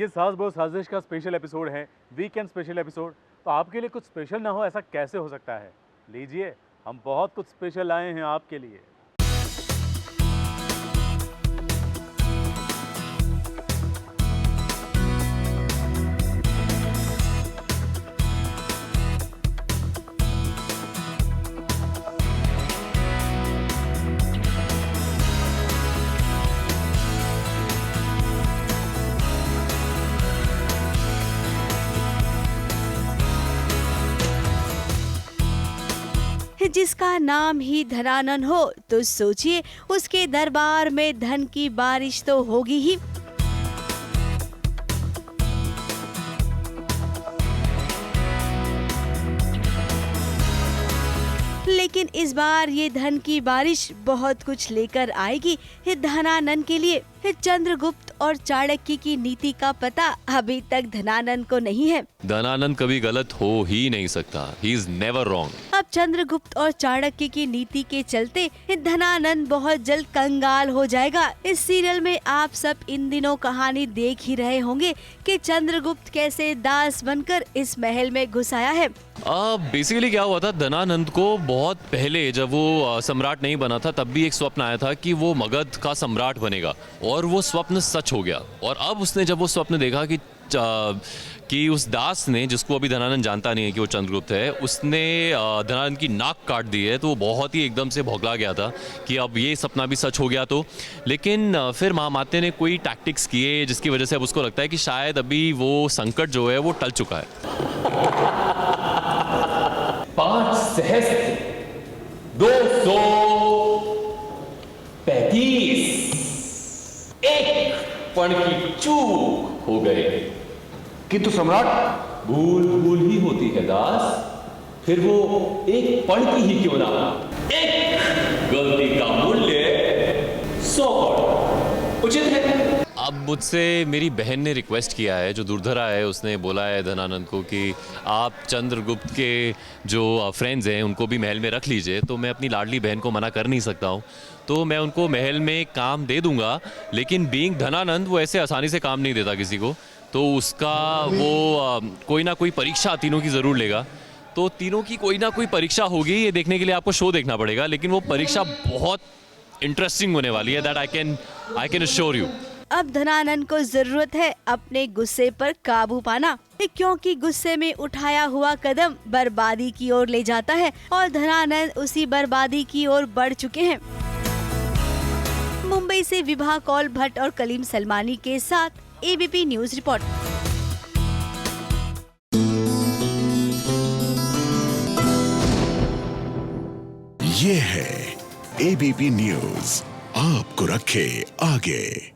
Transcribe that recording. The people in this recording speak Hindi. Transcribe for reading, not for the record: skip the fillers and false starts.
ये सास बहू साजिश का स्पेशल एपिसोड है, वीकेंड स्पेशल एपिसोड। तो आपके लिए कुछ स्पेशल ना हो ऐसा कैसे हो सकता है? लीजिए, हम बहुत कुछ स्पेशल लाए हैं आपके लिए। जिसका नाम ही धनानन हो तो सोचिए उसके दरबार में धन की बारिश तो होगी ही। लेकिन इस बार ये धन की बारिश बहुत कुछ लेकर आएगी धनानन के लिए। चंद्रगुप्त और चाणक्य की नीति का पता अभी तक धनानन को नहीं है। धनानंद कभी गलत हो ही नहीं सकता। He is never wrong. अब चंद्रगुप्त और चाणक्य की नीति के चलते धनानंद बहुत जल्द कंगाल हो जाएगा। इस सीरियल में आप सब इन दिनों कहानी देख ही रहे होंगे कि चंद्रगुप्त कैसे दास बनकर इस महल में घुस आया है। बेसिकली क्या हुआ था, धनानंद को बहुत पहले जब वो सम्राट नहीं बना था तब भी एक स्वप्न आया था कि वो मगध का सम्राट बनेगा, और वो स्वप्न सच हो गया। और अब उसने जब वो स्वप्न देखा कि उस दास ने, जिसको अभी धनानंद जानता नहीं है कि वो चंद्रगुप्त है, उसने धनानंद की नाक काट दी है, तो वो बहुत ही एकदम से भौंकला गया था कि अब ये सपना भी सच हो गया। तो लेकिन फिर महामाते ने कोई टैक्टिक्स किए जिसकी वजह से अब उसको लगता है कि शायद अभी वो संकट जो है वो टल चुका है। 5 सहस्त्र 235 एक पण की चूक हो गए। किंतु सम्राट, भूल भूल ही होती है दास, फिर वो एक पण की ही क्यों ना, एक गलती का मूल्य 100 पण उचित है। अब मुझसे मेरी बहन ने रिक्वेस्ट किया है, जो दुर्धरा है, उसने बोला है धनानंद को कि आप चंद्रगुप्त के जो फ्रेंड्स हैं उनको भी महल में रख लीजिए। तो मैं अपनी लाडली बहन को मना कर नहीं सकता हूँ, तो मैं उनको महल में काम दे दूंगा। लेकिन बीइंग धनानंद वो ऐसे आसानी से काम नहीं देता किसी को, तो उसका वो कोई ना कोई परीक्षा तीनों की ज़रूर लेगा। तो तीनों की कोई ना कोई परीक्षा होगी, ये देखने के लिए आपको शो देखना पड़ेगा। लेकिन वो परीक्षा बहुत इंटरेस्टिंग होने वाली है, that I can assure you. अब धनानंद को जरूरत है अपने गुस्से पर काबू पाना, क्योंकि गुस्से में उठाया हुआ कदम बर्बादी की ओर ले जाता है और धनानंद उसी बर्बादी की ओर बढ़ चुके हैं। मुंबई से विभा कौल भट्ट और कलीम सलमानी के साथ एबीपी न्यूज रिपोर्ट। ये है एबीपी न्यूज, आपको रखे आगे।